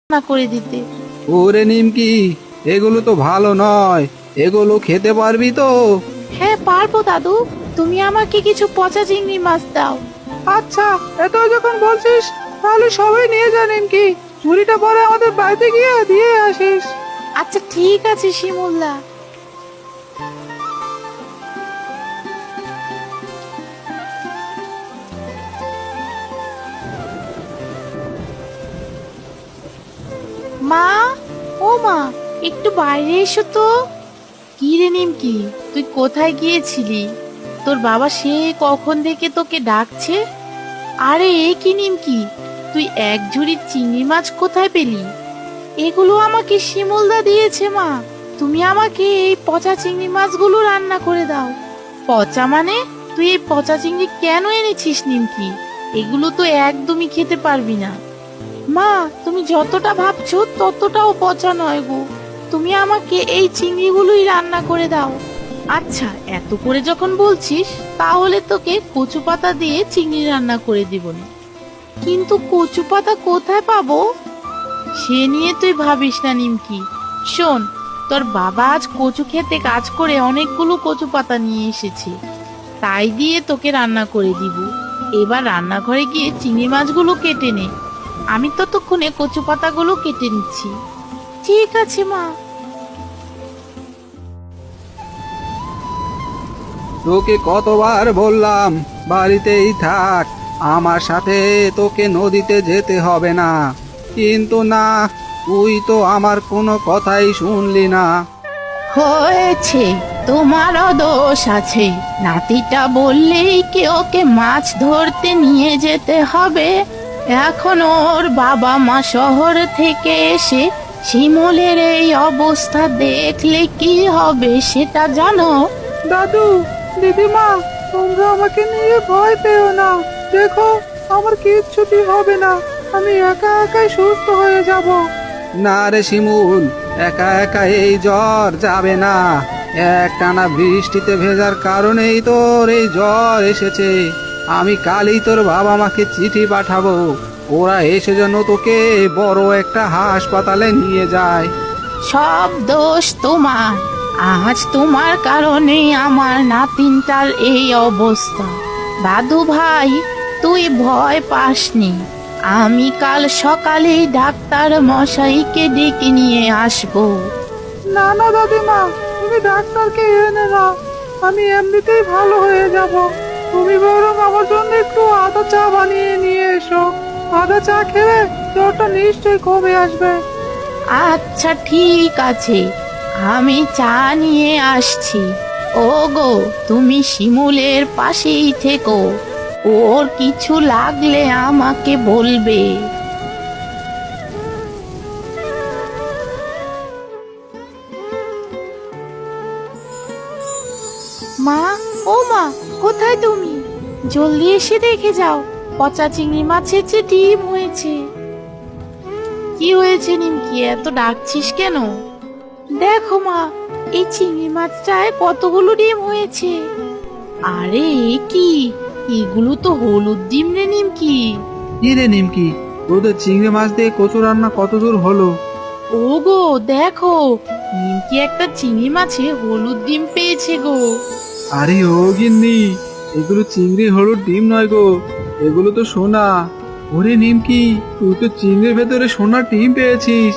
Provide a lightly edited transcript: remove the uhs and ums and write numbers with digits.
রান্না করে দিতে। ওরে নিমকি, এগুলো তো ভালো নয়, এগুলো খেতে পারবি তো? হ্যাঁ পারবো দাদু, তুমি আমাকে কিছু পচা চিংড়ি মাছ দাও। আচ্ছা, এত যখন বলছিস তাহলে সবাই নিয়ে যা নিমকি, ঝুড়িটা পরে আমাদের বাড়িতে গিয়ে দিয়ে আসিস। আচ্ছা ঠিক আছে শিমুল্লা। মা, ও মা, একটু বাইরে এসো তো। কি রে নিমকি, তুই কোথায় গিয়েছিলি? তোর বাবা সে কখন থেকে তোকে ডাকছে। আরে এ কি নিমকি, তুই এক ঝুড়ি চিংড়ি মাছ কোথায় পেলি? এগুলো আমাকে শিমুলদা দিয়েছে মা। তুমি আমাকে এই পচা চিংড়ি মাছগুলো রান্না করে দাও। পচা মানে? তুই এই পচা চিংড়ি কেন এনেছিস নিমকি? এগুলো তো একদমই খেতে পারবি না। মা, তুমি যতটা ভাবছো ততটাও পচা নয় গো। তুমি আমাকে এই চিংড়িগুলোই রান্না করে দাও। আচ্ছা, এত করে যখন বলছিস তাহলে তোকে কচু পাতা দিয়ে চিংড়ি রান্না করে দিব না। কিন্তু কচু পাতা কোথায় পাবো? সে নিয়ে তুই ভাবিস না নিমকি। শোন, তোর বাবা আজ কচু খেতে কাজ করে অনেকগুলো কচু পাতা নিয়ে এসেছে, তাই দিয়ে তোকে রান্না করে দিব। এবার রান্নাঘরে গিয়ে চিংড়ি মাছগুলো কেটে নে, আমি ততক্ষণে কচু পাতাগুলো কেটে নিচ্ছি। ঠিক আছে মা। তোকে কতবার বললাম বাড়িতেই থাক, আমার সাথে তোকে নদীতে যেতে হবে না, কিন্তু না, তুই তো আমার কোনো কথাই শুনলি না। হয়েছে, তোমারও দোষ আছে। নাতিটা বললেই কি ওকে মাছ ধরতে নিয়ে যেতে হবে? এখন ওর বাবা মা শহর থেকে এসে শিমুলের এই অবস্থা দেখলে কি হবে সেটা জানো? দাদু, দিদিমা, তোমরা আমাকে নিয়ে ভয় পেও না, দেখো আমার কিচ্ছুটি হবে না, আমি একা একাই সুস্থ হয়ে যাব। না রে শিমুল, একা একা এই জ্বর যাবে না, একটানা বৃষ্টিতে ভেজার কারণেই তোর এই জ্বর এসেছে। আমি কালই তোর বাবা মাকে চিঠি পাঠাবো, ওরা এসে যেন তোকে বড় একটা হাসপাতালে নিয়ে যায়। সব দোষ তোমার। আজ তোমার কারণে আমার নাতিনটার এই অবস্থা। দাদু ভাই, তুই ভয় পাসনি। আমি কাল সকালেই ডাক্তার মশাইকে ডেকে নিয়ে আসবো। না না দাদিমা, তুমি ডাক্তারকে এনে নাও, আমি এমনিতেই ভালো হয়ে যাব। তুমি বরং আমার জন্য একটু আদা চা বানিয়ে নিয়ে এসো, আদা চা খেলে জ্বরটা নিশ্চয়ই কমে আসবে। আচ্ছা ঠিক আছে, আমি চা নিয়ে আসছি। ওগো, তুমি শিমুলের পাশেই থেকো, ওর কিছু লাগলে আমাকে বলবে। মা, ও মা, কোথায় তুমি? জলদি এসে দেখে যাও, পচা চিংড়ি মাছের যে ডিম হয়েছে। কি হয়েছে নিমকি, এত ডাকছিস কেন? দেখো মা, এই চিংড়ি মাছটায় কতগুলো ডিম হয়েছে। আরে এ কি, এগুলো তো হলুদ ডিম রে নিমকি। কি রে নিমকি, তোদের চিংড়ি মাছ দিয়ে কচু রান্না কত দূর হলো? ওগো দেখো, নিমকি একটা চিংড়ি মাছে হলুদ ডিম পেয়েছে গো। আরে ও গিন্নি, এগুলো চিংড়ি হলুদ ডিম নয় গো, এগুলো তো সোনা। ওরে নিমকি, তুই তো চিংড়ির ভেতরে সোনার ডিম পেয়েছিস।